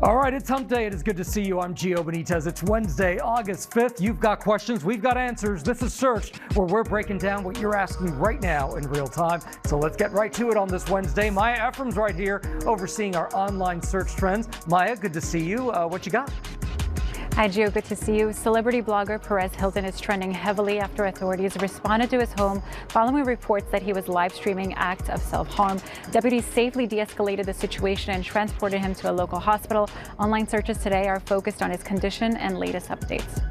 All right, it's hump day. It is good to see you. I'm Gio Benitez. It's Wednesday, August 5th. You've got questions. We've got answers. This is Searched, where we're breaking down what you're asking right now in real time. So let's get right to it on this Wednesday. Maya Ephraim's right here overseeing our online search trends. Maya, good to see you. What you got? Hi, Gio. Good to see you. Celebrity blogger Perez Hilton is trending heavily after authorities responded to his home following reports that he was live streaming acts of self-harm. Deputies safely de-escalated the situation and transported him to a local hospital. Online searches today are focused on his condition and latest updates.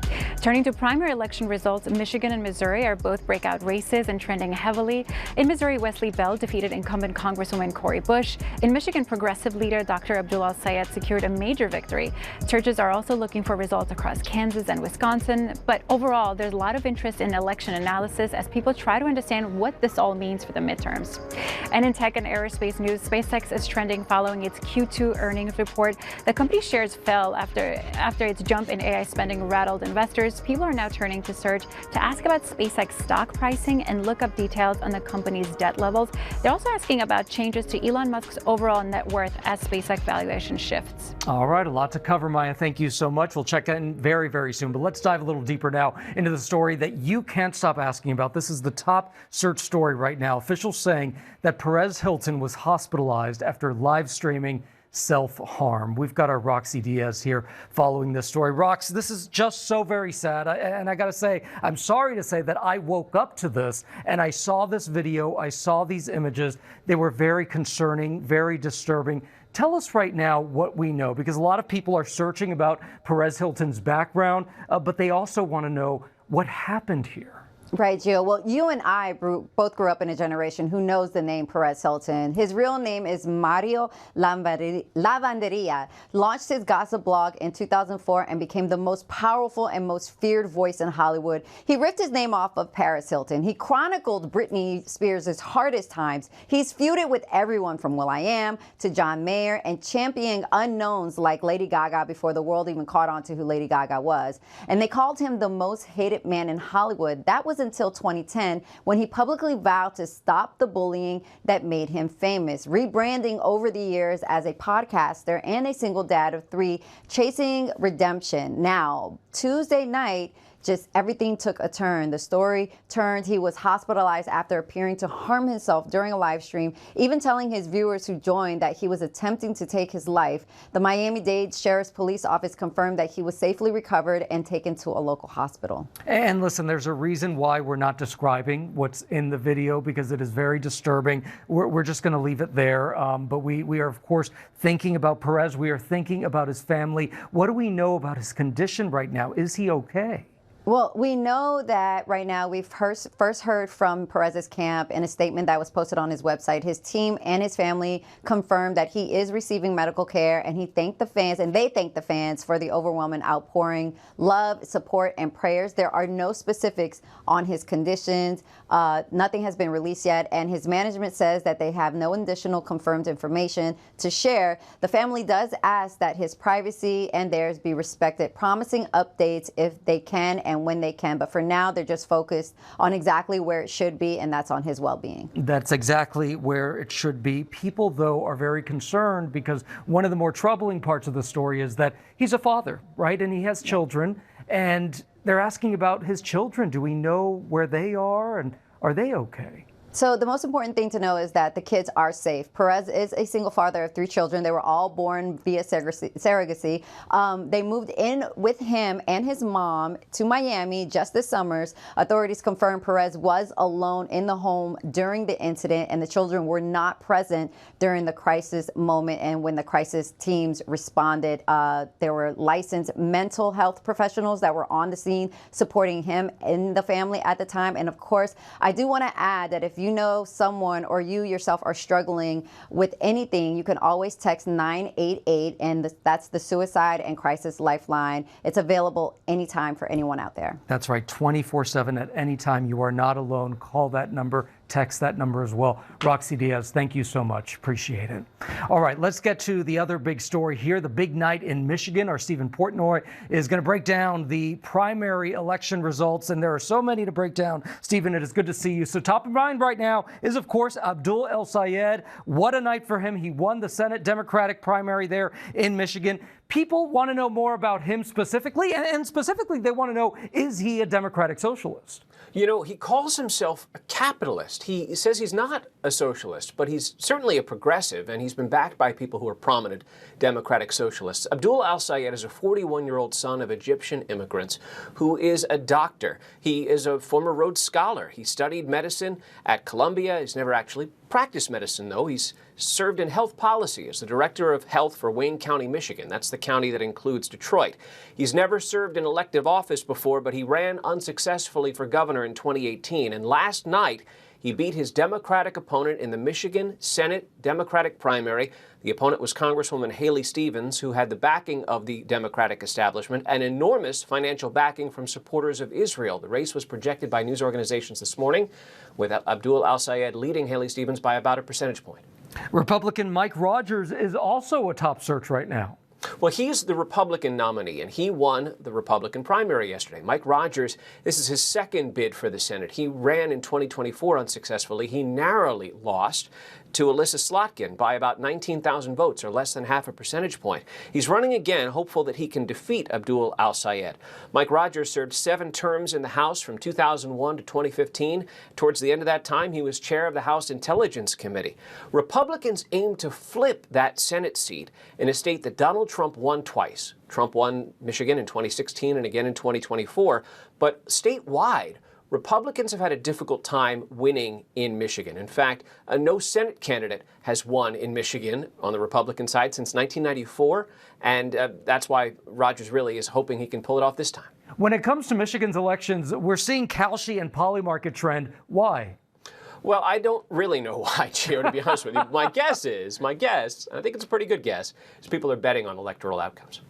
Turning to primary election results, Michigan and Missouri are both breakout races and trending heavily. In Missouri, Wesley Bell defeated incumbent Congresswoman Cori Bush. In Michigan, progressive leader Dr. Abdullah Sayed secured a major victory. Searches are also looking for results across Kansas and Wisconsin, but overall, there's a lot of interest in election analysis as people try to understand what this all means for the midterms. And in tech and aerospace news, SpaceX is trending following its Q2 earnings report. The company's shares fell after its jump in AI spending rattled investors. People are now turning to Search to ask about SpaceX stock pricing and look up details on the company's debt levels. They're also asking about changes to Elon Musk's overall net worth as SpaceX valuation shifts. All right, a lot to cover, Maya. Thank you so much. We'll check in very, very soon. But let's dive a little deeper now into the story that you can't stop asking about. This is the top search story right now. Officials saying that Perez Hilton was hospitalized after live streaming self-harm. We've got our Roxy Diaz here following this story. Rox, this is just so very sad. And I got to say, I'm sorry to say that I woke up to this and I saw this video. I saw these images. They were very concerning, very disturbing. Tell us right now what we know, because a lot of people are searching about Perez Hilton's background, but they also want to know what happened here. Right, Gio. Well, you and I both grew up in a generation who knows the name Perez Hilton. His real name is Mario Lavanderia. Launched his gossip blog in 2004 and became the most powerful and most feared voice in Hollywood. He ripped his name off of Paris Hilton. He chronicled Britney Spears' hardest times. He's feuded with everyone from will.i.am to John Mayer and championing unknowns like Lady Gaga before the world even caught on to who Lady Gaga was. And they called him the most hated man in Hollywood. That was until 2010, when he publicly vowed to stop the bullying that made him famous, rebranding over the years as a podcaster and a single dad of 3, chasing redemption. Now, Tuesday night, just everything took a turn. The story turned. He was hospitalized after appearing to harm himself during a live stream, even telling his viewers who joined that he was attempting to take his life. The Miami-Dade Sheriff's Police Office confirmed that he was safely recovered and taken to a local hospital. And listen, there's a reason why we're not describing what's in the video, because it is very disturbing. We're just going to leave it there. But we are, of course, thinking about Perez. We are thinking about his family. What do we know about his condition right now? Is he okay? Well, we know that right now we've first heard from Perez's camp in a statement that was posted on his website. His team and his family confirmed that he is receiving medical care, and he thanked the fans, and they thanked the fans for the overwhelming outpouring love, support, and prayers. There are no specifics on his conditions. Nothing has been released yet, and his management says that they have no additional confirmed information to share. The family does ask that his privacy and theirs be respected, promising updates if they can and when they can. But for now, they're just focused on exactly where it should be, and that's on his well-being. That's exactly where it should be. People, though, are very concerned because one of the more troubling parts of the story is that he's a father, right? And he has children, and they're asking about his children. Do we know where they are, and are they okay? So the most important thing to know is that the kids are safe. Perez is a single father of 3 children. They were all born via surrogacy. They moved in with him and his mom to Miami just this summer. Authorities confirmed Perez was alone in the home during the incident, and the children were not present during the crisis moment. And when the crisis teams responded, there were licensed mental health professionals that were on the scene supporting him and the family at the time. And of course, I do want to add that if you know someone or you yourself are struggling with anything, you can always text 988, and that's the Suicide and Crisis Lifeline. It's available anytime for anyone out there. That's right, 24/7 at any time. You are not alone. Call that number. Text that number as well. Roxy Diaz, thank you so much. Appreciate it. All right, let's get to the other big story here. The big night in Michigan. Our Stephen Portnoy is going to break down the primary election results, and there are so many to break down. Stephen, it is good to see you. So top of mind right now is, of course, Abdul El Sayed. What a night for him. He won the Senate Democratic primary there in Michigan. people want to know more about him specifically, and specifically they want to know, is he a democratic socialist? You know, he calls himself a capitalist. He says he's not a socialist, but he's certainly a progressive, and he's been backed by people who are prominent democratic socialists. Abdul al-Sayed is a 41-year-old son of Egyptian immigrants who is a doctor. He is a former Rhodes Scholar. He studied medicine at Columbia. He's never actually practiced medicine, though. He's served in health policy as the director of health for Wayne County, Michigan. That's the county that includes Detroit. He's never served in elective office before, but he ran unsuccessfully for governor in 2018. And last night, he beat his Democratic opponent in the Michigan Senate Democratic primary. The opponent was Congresswoman Haley Stevens, who had the backing of the Democratic establishment and enormous financial backing from supporters of Israel. The race was projected by news organizations this morning, with Abdul al-Sayed leading Haley Stevens by about a percentage point. Republican Mike Rogers is also a top search right now. Well, he's the Republican nominee, and he won the Republican primary yesterday. Mike Rogers, this is his second bid for the Senate. He ran in 2024 unsuccessfully. He narrowly lost to Alyssa Slotkin by about 19,000 votes, or less than half a percentage point. He's running again, hopeful that he can defeat Abdul al-Sayed. Mike Rogers served 7 terms in the House from 2001 to 2015. Towards the end of that time, he was chair of the House Intelligence Committee. Republicans aim to flip that Senate seat in a state that Donald Trump won twice. Trump won Michigan in 2016 and again in 2024. But statewide, Republicans have had a difficult time winning in Michigan. In fact, no Senate candidate has won in Michigan on the Republican side since 1994, and that's why Rogers really is hoping he can pull it off this time. When it comes to Michigan's elections, we're seeing Kalshi and Poly market trend. Why? Well, I don't really know why, Gio, to be honest with you. My guess, and I think it's a pretty good guess, is people are betting on electoral outcomes.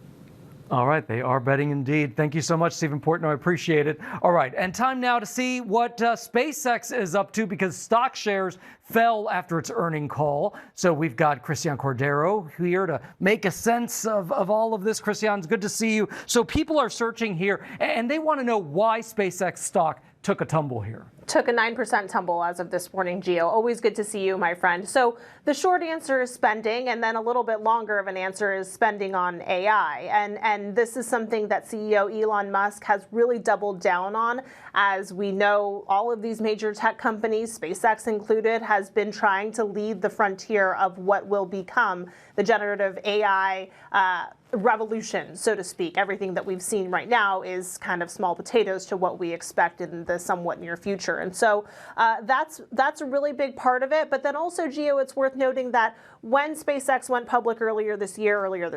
All right, they are betting indeed. Thank you so much, Stephen Portnoy. I appreciate it. All right, and time now to see what SpaceX is up to, because stock shares fell after its earning call. So we've got Christian Cordero here to make a sense of all of this. Christian, it's good to see you. So people are searching here, and they want to know why SpaceX stock took a tumble here. Took a 9% tumble as of this morning, Gio. Always good to see you, my friend. So the short answer is spending, and then a little bit longer of an answer is spending on AI. And this is something that CEO Elon Musk has really doubled down on. As we know, all of these major tech companies, SpaceX included, has been trying to lead the frontier of what will become the generative AI revolution, so to speak. Everything that we've seen right now is kind of small potatoes to what we expect in the somewhat near future. And so that's a really big part of it. But then also, Gio, it's worth noting that when SpaceX went public earlier this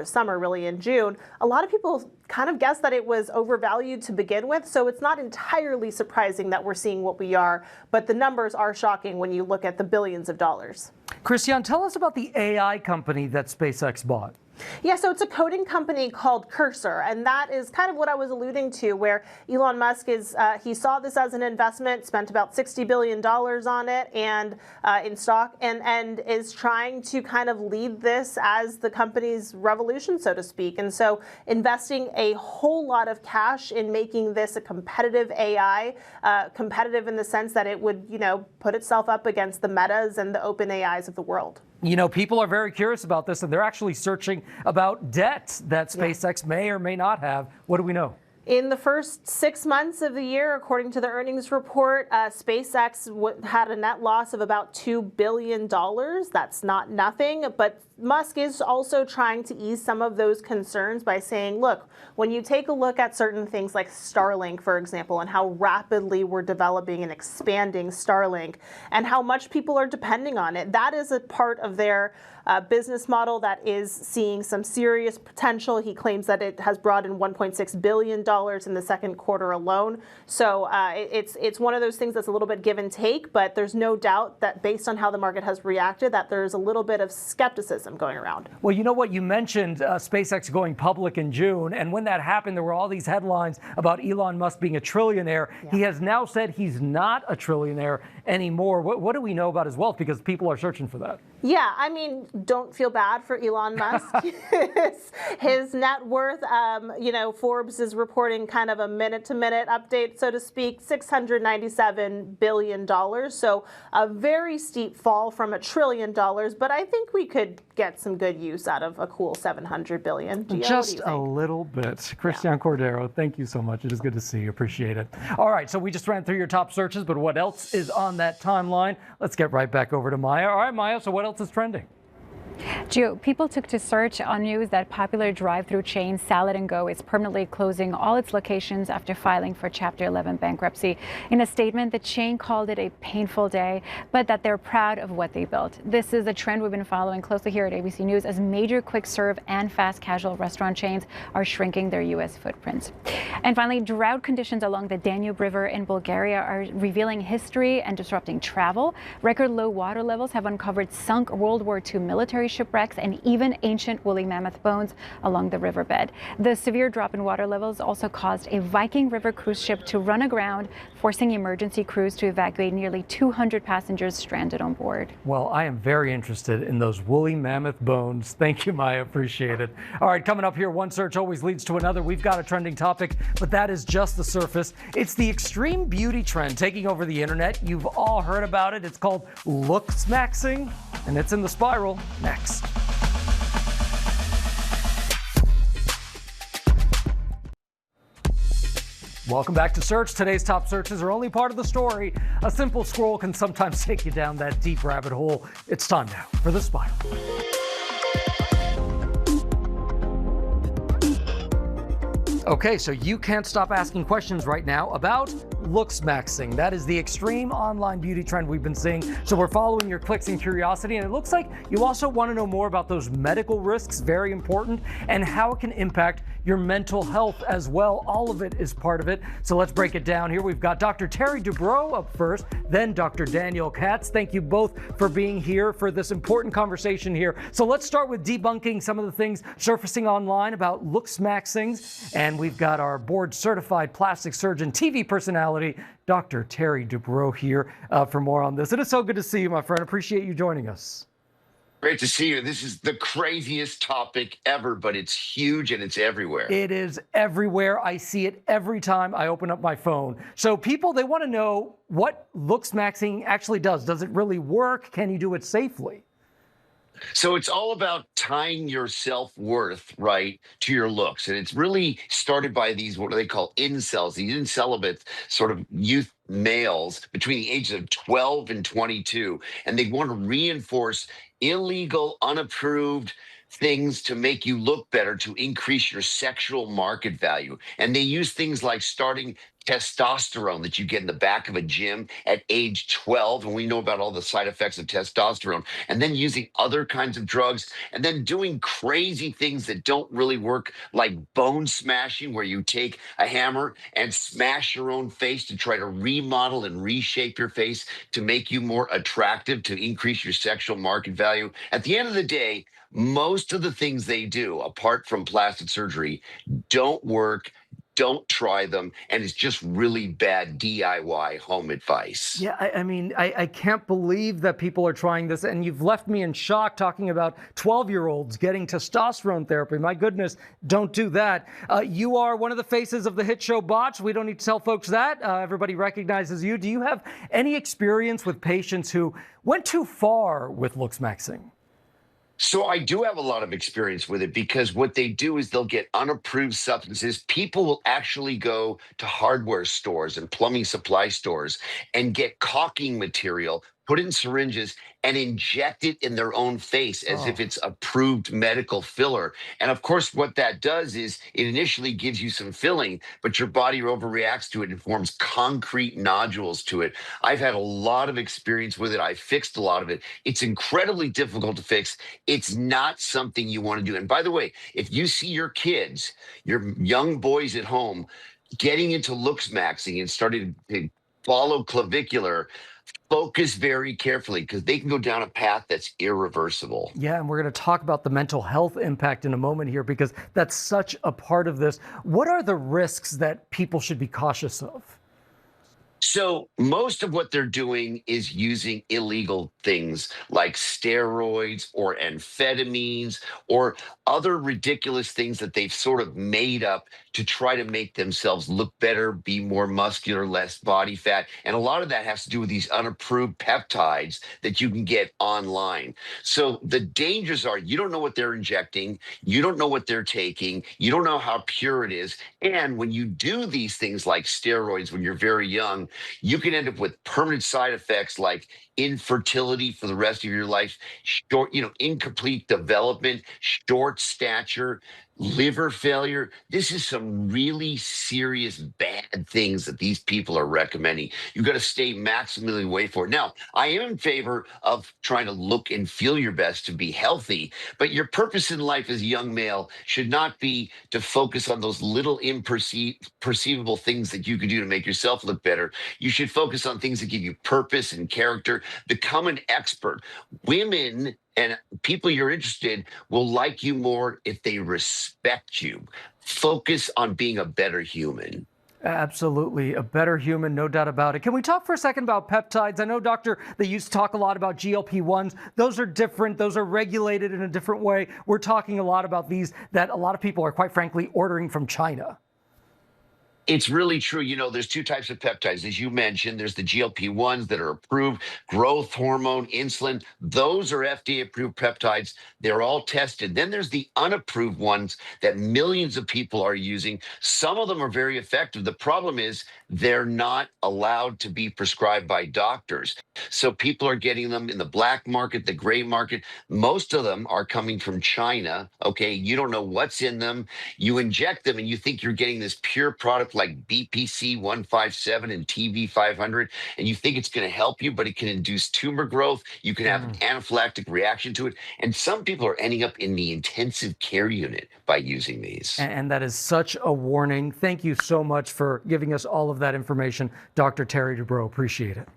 summer, really in June, a lot of people kind of guessed that it was overvalued to begin with. So it's not entirely surprising that we're seeing what we are, but the numbers are shocking when you look at the billions of dollars. Christian, tell us about the AI company that SpaceX bought. Yeah, so it's a coding company called Cursor, and that is kind of what I was alluding to, where Elon Musk is, he saw this as an investment, spent about $60 billion on it and in stock, and is trying to kind of lead this as the company's revolution, so to speak. And so investing a whole lot of cash in making this a competitive AI, competitive in the sense that it would, put itself up against the Metas and the open AIs of the world. People are very curious about this, and they're actually searching about debt that SpaceX may or may not have. What do we know? In the first 6 months of the year, according to the earnings report, SpaceX had a net loss of about $2 billion. That's not nothing, but Musk is also trying to ease some of those concerns by saying, look, when you take a look at certain things like Starlink, for example, and how rapidly we're developing and expanding Starlink and how much people are depending on it, that is a part of their business model that is seeing some serious potential. He claims that it has brought in $1.6 billion in the second quarter alone. So it's one of those things that's a little bit give and take, but there's no doubt that based on how the market has reacted, that there's a little bit of skepticism going around. Well, you know what? You mentioned SpaceX going public in June, and when that happened, there were all these headlines about Elon Musk being a trillionaire. Yeah. He has now said he's not a trillionaire anymore. What do we know about his wealth? Because people are searching for that. Yeah, I mean, don't feel bad for Elon Musk. His net worth, Forbes is reporting reporting kind of a minute-to-minute update, so to speak, $697 billion. So a very steep fall from $1 trillion, but I think we could get some good use out of a cool $700 billion. Gio, Just a little bit. Christian Cordero, thank you so much. It is good to see you. Appreciate it. All right, so we just ran through your top searches, but what else is on that timeline? Let's get right back over to Maya. All right, Maya, so what else is trending? Gio, people took to search on news that popular drive-through chain Salad and Go is permanently closing all its locations after filing for Chapter 11 bankruptcy. In a statement, the chain called it a painful day, but that they're proud of what they built. This is a trend we've been following closely here at ABC News as major quick-serve and fast casual restaurant chains are shrinking their U.S. footprints. And finally, drought conditions along the Danube River in Bulgaria are revealing history and disrupting travel. Record low water levels have uncovered sunk World War II military shipwrecks and even ancient woolly mammoth bones along the riverbed. The severe drop in water levels also caused a Viking River cruise ship to run aground, forcing emergency crews to evacuate nearly 200 passengers stranded on board. Well, I am very interested in those woolly mammoth bones. Thank you, Maya. Appreciate it. All right, coming up here, one search always leads to another. We've got a trending topic, but that is just the surface. It's the extreme beauty trend taking over the internet. You've all heard about it. It's called looks maxing, and it's in the spiral next. Welcome back to Search. Today's top searches are only part of the story. A simple scroll can sometimes take you down that deep rabbit hole. It's time now for the spiral. Okay, so you can't stop asking questions right now about looks maxing. That is the extreme online beauty trend we've been seeing. So we're following your clicks and curiosity, and it looks like you also want to know more about those medical risks, very important, and how it can impact your mental health as well. All of it is part of it. So let's break it down here. We've got Dr. Terry Dubrow up first, then Dr. Daniel Katz. Thank you both for being here for this important conversation here. So let's start with debunking some of the things surfacing online about looks maxing. And we've got our board certified plastic surgeon, TV personality, Dr. Terry Dubrow here for more on this. It is so good to see you, my friend. Appreciate you joining us. Great to see you. This is the craziest topic ever, but it's huge and it's everywhere. It is everywhere. I see it every time I open up my phone. So people, they want to know what looks maxing actually does. Does it really work? Can you do it safely? So it's all about tying your self-worth, right, to your looks. And it's really started by these, what they call incels, these incelibates, sort of youth males between the ages of 12 and 22. And they want to reinforce illegal, unapproved things to make you look better, to increase your sexual market value. And they use things like starting testosterone that you get in the back of a gym at age 12. And we know about all the side effects of testosterone. And then using other kinds of drugs, and then doing crazy things that don't really work, like bone smashing, where you take a hammer and smash your own face to try to remodel and reshape your face to make you more attractive, to increase your sexual market value. At the end of the day, most of the things they do, apart from plastic surgery, don't work. Don't try them, and it's just really bad DIY home advice. Yeah, I mean, I can't believe that people are trying this, and you've left me in shock talking about 12-year-olds getting testosterone therapy. My goodness, don't do that. You are one of the faces of the hit show Botched. We don't need to tell folks that. Everybody recognizes you. Do you have any experience with patients who went too far with looks maxing? So I do have a lot of experience with it, because what they do is they'll get unapproved substances. People will actually go to hardware stores and plumbing supply stores and get caulking material, put in syringes, and inject it in their own face as if it's approved medical filler. And of course, what that does is it initially gives you some filling, but your body overreacts to it and forms concrete nodules to it. I've had a lot of experience with it. I fixed a lot of it. It's incredibly difficult to fix. It's not something you want to do. And by the way, if you see your kids, your young boys at home, getting into looks maxing and starting to follow clavicular, focus very carefully, because they can go down a path that's irreversible. Yeah, and we're going to talk about the mental health impact in a moment here, because that's such a part of this. What are the risks that people should be cautious of? So most of what they're doing is using illegal things like steroids or amphetamines or other ridiculous things that they've sort of made up to try to make themselves look better, be more muscular, less body fat. And a lot of that has to do with these unapproved peptides that you can get online. So the dangers are you don't know what they're injecting, you don't know what they're taking, you don't know how pure it is. And when you do these things like steroids when you're very young, you can end up with permanent side effects like infertility for the rest of your life, incomplete development, short stature, liver failure. This is some really serious bad things that these people are recommending. You've got to stay maximally away for it. Now, I am in favor of trying to look and feel your best to be healthy, but your purpose in life as a young male should not be to focus on those little perceivable things that you can do to make yourself look better. You should focus on things that give you purpose and character. Become an expert. Women and people you're interested in will like you more if they respect you. Focus on being a better human. Absolutely. A better human, no doubt about it. Can we talk for a second about peptides? I know, Doctor, they used to talk a lot about GLP-1s. Those are different. Those are regulated in a different way. We're talking a lot about these that a lot of people are, quite frankly, ordering from China. It's really true. There's two types of peptides. As you mentioned, there's the GLP-1s that are approved, growth hormone, insulin. Those are FDA-approved peptides. They're all tested. Then there's the unapproved ones that millions of people are using. Some of them are very effective. The problem is they're not allowed to be prescribed by doctors. So people are getting them in the black market, the gray market. Most of them are coming from China. Okay, you don't know what's in them. You inject them and you think you're getting this pure product like BPC 157 and TV 500, and you think it's going to help you, but it can induce tumor growth. You can have an anaphylactic reaction to it. And some people are ending up in the intensive care unit by using these. And that is such a warning. Thank you so much for giving us all of that information, Dr. Terry Dubrow. Appreciate it.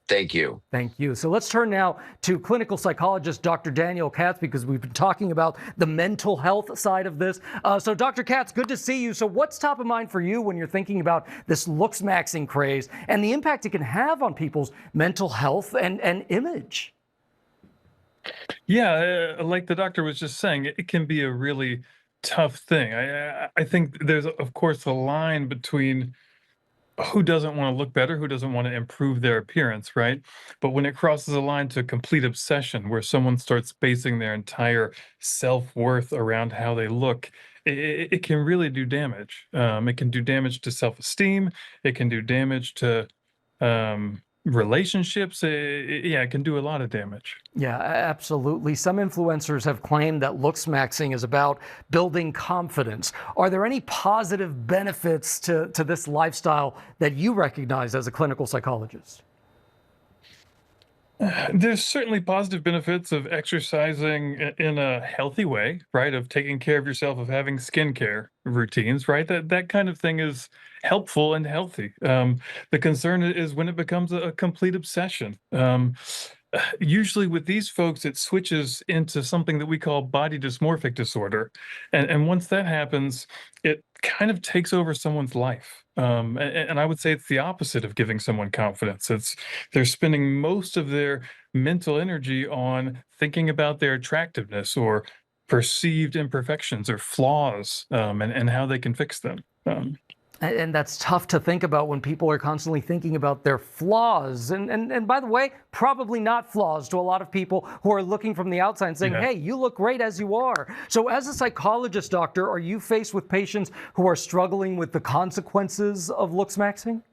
Thank you. Thank you. So let's turn now to clinical psychologist Dr. Daniel Katz, because we've been talking about the mental health side of this. So Dr. Katz, good to see you. So what's top of mind for you when you're thinking about this looks maxing craze and the impact it can have on people's mental health and image? Yeah, like the doctor was just saying, it can be a really tough thing. I think there's, of course, a line between who doesn't want to look better, who doesn't want to improve their appearance, right? But when it crosses a line to complete obsession, where someone starts basing their entire self-worth around how they look, it can really do damage. It can do damage to self-esteem. It can do damage to relationships. Yeah, it can do a lot of damage. Yeah, absolutely. Some influencers have claimed that looks maxing is about building confidence. Are there any positive benefits to this lifestyle that you recognize as a clinical psychologist? There's certainly positive benefits of exercising in a healthy way, right? Of taking care of yourself, of having skincare routines, right? That kind of thing is helpful and healthy. The concern is when it becomes a complete obsession. Usually with these folks, it switches into something that we call body dysmorphic disorder. And once that happens, it kind of takes over someone's life. And I would say it's the opposite of giving someone confidence. They're spending most of their mental energy on thinking about their attractiveness or perceived imperfections or flaws, and how they can fix them. And that's tough to think about when people are constantly thinking about their flaws. And by the way, probably not flaws to a lot of people who are looking from the outside and saying, hey, you look great as you are. So as a psychologist, doctor, are you faced with patients who are struggling with the consequences of looks maxing?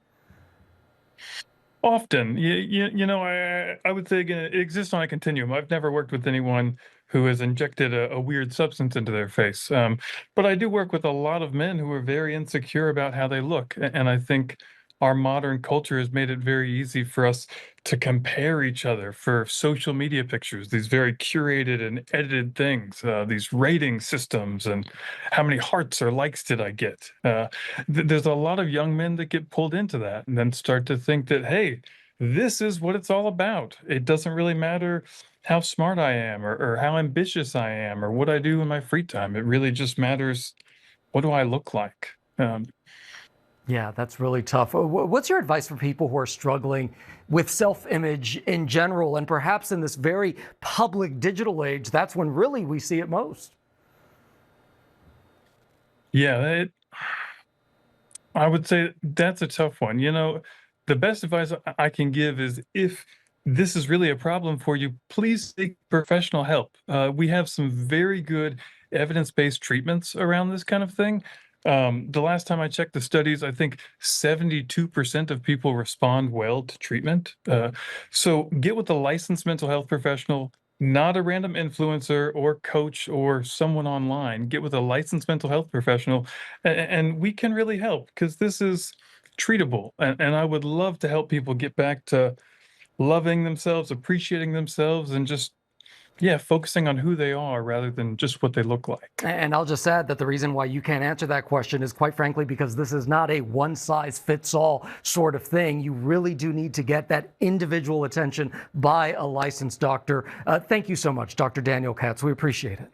Often, I would say, again, it exists on a continuum. I've never worked with anyone who has injected a weird substance into their face. But I do work with a lot of men who are very insecure about how they look. And I think our modern culture has made it very easy for us to compare each other for social media pictures, these very curated and edited things, these rating systems, and how many hearts or likes did I get? There's a lot of young men that get pulled into that and then start to think that, hey, this is what it's all about. It doesn't really matter how smart I am or how ambitious I am or what I do in my free time. It really just matters, what do I look like? Yeah, that's really tough. What's your advice for people who are struggling with self-image in general, and perhaps in this very public digital age, that's when really we see it most? Yeah, I would say that's a tough one. The best advice I can give is, if this is really a problem for you, please seek professional help. We have some very good evidence-based treatments around this kind of thing. The last time I checked the studies, I think 72% of people respond well to treatment. So get with a licensed mental health professional, not a random influencer or coach or someone online. Get with a licensed mental health professional, and we can really help, because this is treatable. And I would love to help people get back to loving themselves, appreciating themselves, and just, yeah, focusing on who they are rather than just what they look like. And I'll just add that the reason why you can't answer that question is, quite frankly, because this is not a one-size-fits-all sort of thing. You really do need to get that individual attention by a licensed doctor. Thank you so much, Dr. Daniel Katz. We appreciate it.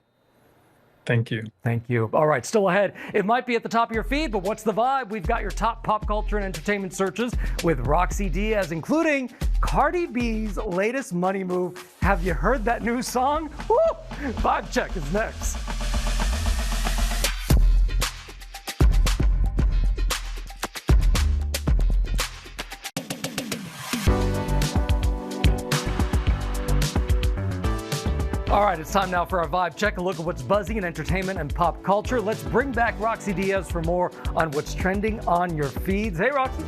Thank you. Thank you. All right, still ahead. It might be at the top of your feed, but what's the vibe? We've got your top pop culture and entertainment searches with Roxy Diaz, including Cardi B's latest money move. Have you heard that new song? Woo! Vibe check is next. All right, it's time now for our vibe check, a look at what's buzzing in entertainment and pop culture. Let's bring back Roxy Diaz for more on what's trending on your feeds. Hey, Roxy.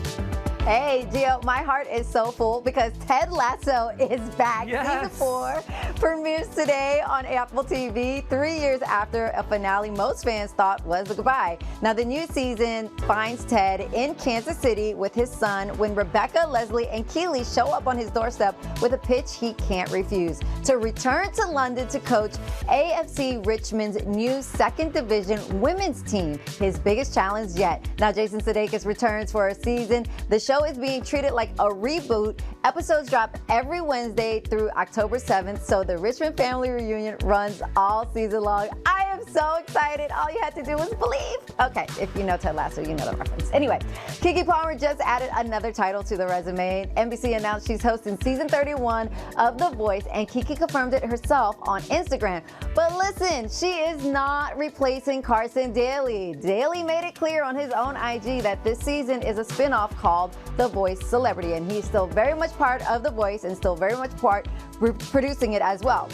Hey, Gio, my heart is so full because Ted Lasso is back. Yes. Season 4 premieres today on Apple TV, 3 years after a finale most fans thought was a goodbye. Now, the new season finds Ted in Kansas City with his son when Rebecca, Leslie, and Keely show up on his doorstep with a pitch he can't refuse: to return to London to coach AFC Richmond's new second division women's team, his biggest challenge yet. Now, Jason Sudeikis returns for a season. The show is being treated like a reboot. Episodes drop every Wednesday through October 7th, so the Richmond family reunion runs all season long. I am so excited. All you had to do was believe. Okay, if you know Ted Lasso, you know the reference. Anyway, Keke Palmer just added another title to the resume. NBC announced she's hosting season 31 of The Voice, and Keke confirmed it herself on Instagram. But listen, she is not replacing Carson Daly. Daly made it clear on his own IG that this season is a spinoff called The Voice Celebrity, and he's still very much part of The Voice and still very much part producing it as well.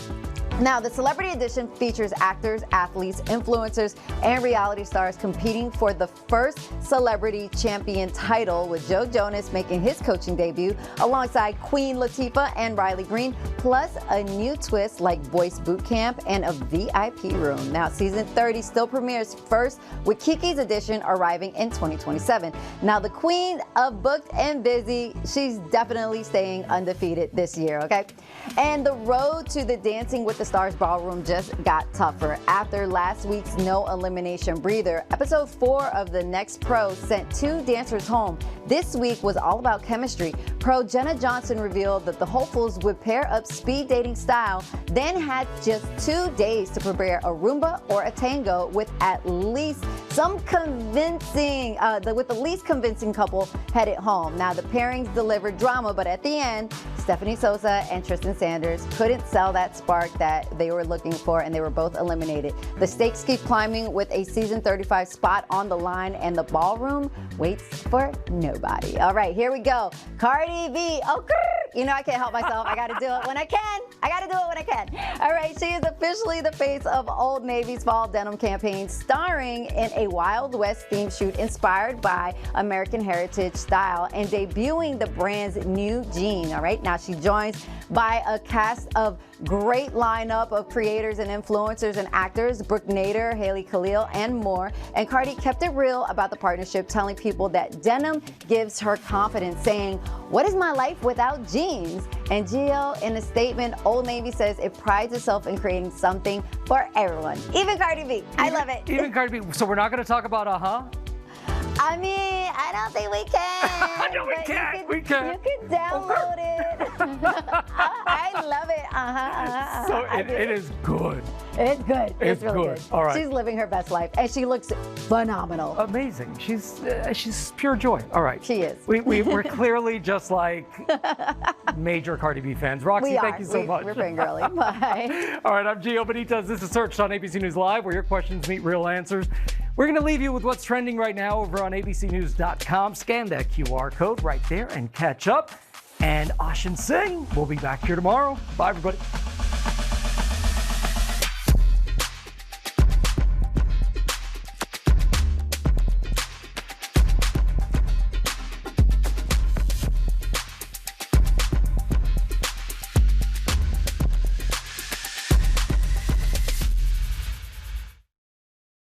Now, the Celebrity Edition features actors, athletes, influencers, and reality stars competing for the first Celebrity Champion title, with Joe Jonas making his coaching debut alongside Queen Latifah and Riley Green, plus a new twist like Voice Boot Camp and a VIP room. Now, season 30 still premieres first, with Keke's edition arriving in 2027. Now, the queen of booked and busy, she's definitely staying undefeated this year, okay? And the road to the Dancing with the Stars ballroom just got tougher. After last week's no elimination breather, episode 4 of The Next Pro sent 2 dancers home. This week was all about chemistry. Pro Jenna Johnson revealed that the hopefuls would pair up speed dating style, then had just 2 days to prepare a Roomba or a tango with at least some convincing, with the least convincing couple headed home. Now, the pairings delivered drama, but at the end, Stephanie Sosa and Tristan Sanders couldn't sell that spark that they were looking for, and they were both eliminated. The stakes keep climbing with a season 35 spot on the line, and the ballroom waits for nobody. All right, here we go. Cardi B. Oh, you know I can't help myself. I got to do it when I can. I got to do it when I can. All right, she is officially the face of Old Navy's fall denim campaign, starring in a Wild West theme shoot inspired by American heritage style and debuting the brand's new jean. All right, now she joins by a cast of great lineup of creators and influencers and actors: Brooke Nader, Haley Khalil, and more. And Cardi kept it real about the partnership, telling people that denim gives her confidence, saying, "What is my life without jeans?" And Gio, in a statement, Old Navy says it prides itself in creating something for everyone, even Cardi B. I love it. Even Cardi B. So we're not going to talk about I mean, I don't think we can. No, we but can't. We can't. You can download it. I love it. So it is good. It's good. It's really good. good. All right. She's living her best life, and she looks phenomenal. Amazing. She's pure joy. All right. She is. We're clearly just like major Cardi B fans. Roxy, We are. thank you so much. We're being girly. Bye. All right, I'm Gio Benitez. This is Searched on ABC News Live, where your questions meet real answers. We're going to leave you with what's trending right now over on abcnews.com. Scan that QR code right there and catch up. And Ashin Singh will be back here tomorrow. Bye, everybody.